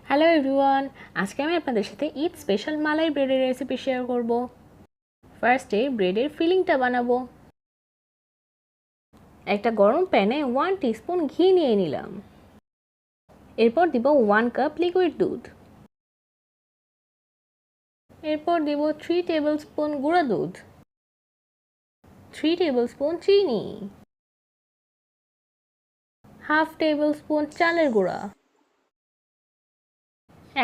Hello everyone, আজকে আমি আপনাদের সাথে ঈদ স্পেশাল মালাই ব্রেডের রেসিপি শেয়ার করব। ফার্স্টে ব্রেডের ফিলিংটা বানাবো। একটা গরম প্যানে 1 টিস্পুন ঘি নিয়ে নিলাম। এরপর দিব 1 কাপ লিকুইড দুধ। এরপর দিব 3 টেবিলস্পুন গুঁড়া দুধ, 3 টেবিলস্পুন চিনি, হাফ টেবিলস্পুন চালের গুঁড়া।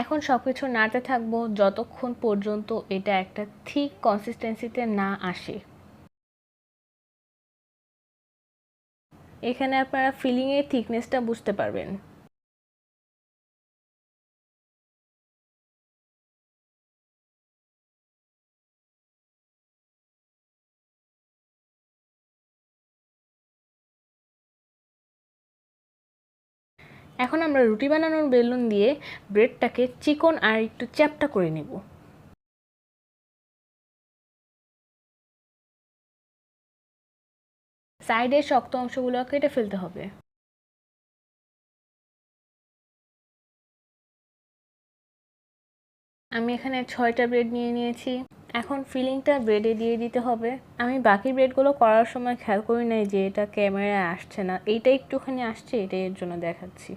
এখন সবকিছু নাড়তে থাকবো যতক্ষণ পর্যন্ত এটা একটা থিক কনসিস্টেন্সিতে না আসে। এখানে আপনারা ফিলিংয়ের থিকনেসটা বুঝতে পারবেন। এখন আমরা রুটি বানানোর বেলুন দিয়ে ব্রেডটাকে চিকন আর একটু চ্যাপ্টা করে নেব। সাইডের শক্ত অংশগুলো কেটে ফেলতে হবে। আমি এখানে 6টা ব্রেড নিয়ে নিয়েছি। এখন ফিলিংটা ব্রেডে দিয়ে দিতে হবে। আমি বাকি ব্রেডগুলো করার সময় খেয়াল করি নাই যে এটা ক্যামেরায় আসছে না, এইটা একটুখানি আসছে, এটাই এর জন্য দেখাচ্ছি।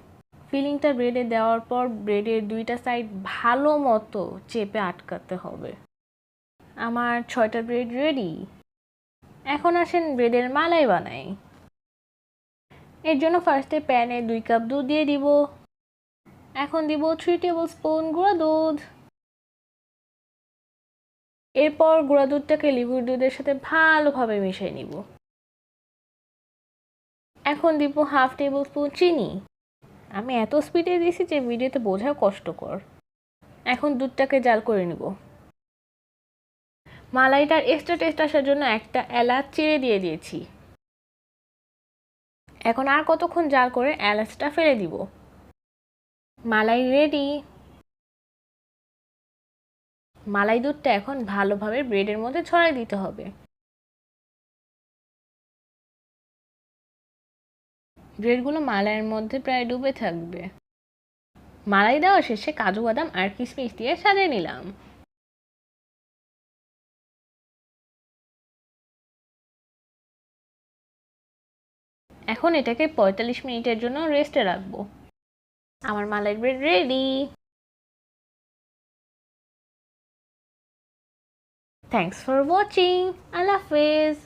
ফিলিংটা ব্রেডে দেওয়ার পর ব্রেডের দুইটা সাইড ভালো মতো চেপে আটকাতে হবে। আমার 6টা ব্রেড রেডি। এখন আসেন ব্রেডের মালাই বানাই। এর জন্য ফার্স্টে প্যানে 2 কাপ দুধ দিয়ে দিব। এখন দিব 3 টেবিলস্পুন গুঁড়া দুধ। এরপর গুঁড়া দুধটাকে লিকুইড দুধের সাথে ভালোভাবে মিশিয়ে নিব। এখন দিব হাফ টেবিলস্পুন চিনি। আমি এত স্পিডে দিয়েছি যে ভিডিওতে বোঝা কষ্টকর। এখন দুধটাকে জাল করে নিব। মালাইটার এক্সট্রা টেস্ট আসার জন্য একটা এলাচ চিড়ে দিয়ে দিয়েছি। এখন আর কতক্ষণ জাল করে এলাচটা ফেলে দিব। মালাই রেডি। মালাই দুধটা এখন ভালোভাবে ব্রেডের মধ্যে ছড়াই দিতে হবে। ব্রেডগুলো মালাইয়ের মধ্যে প্রায় ডুবে থাকবে। মালাই দেওয়া শেষে কাজু বাদাম আর কিশমিশ দিয়ে সাজিয়ে নিলাম। এখন এটাকে 45 মিনিটের জন্য রেস্টে রাখবো। আমার malai bread ready. Thanks for watching. আল্লাহ হাফেজ।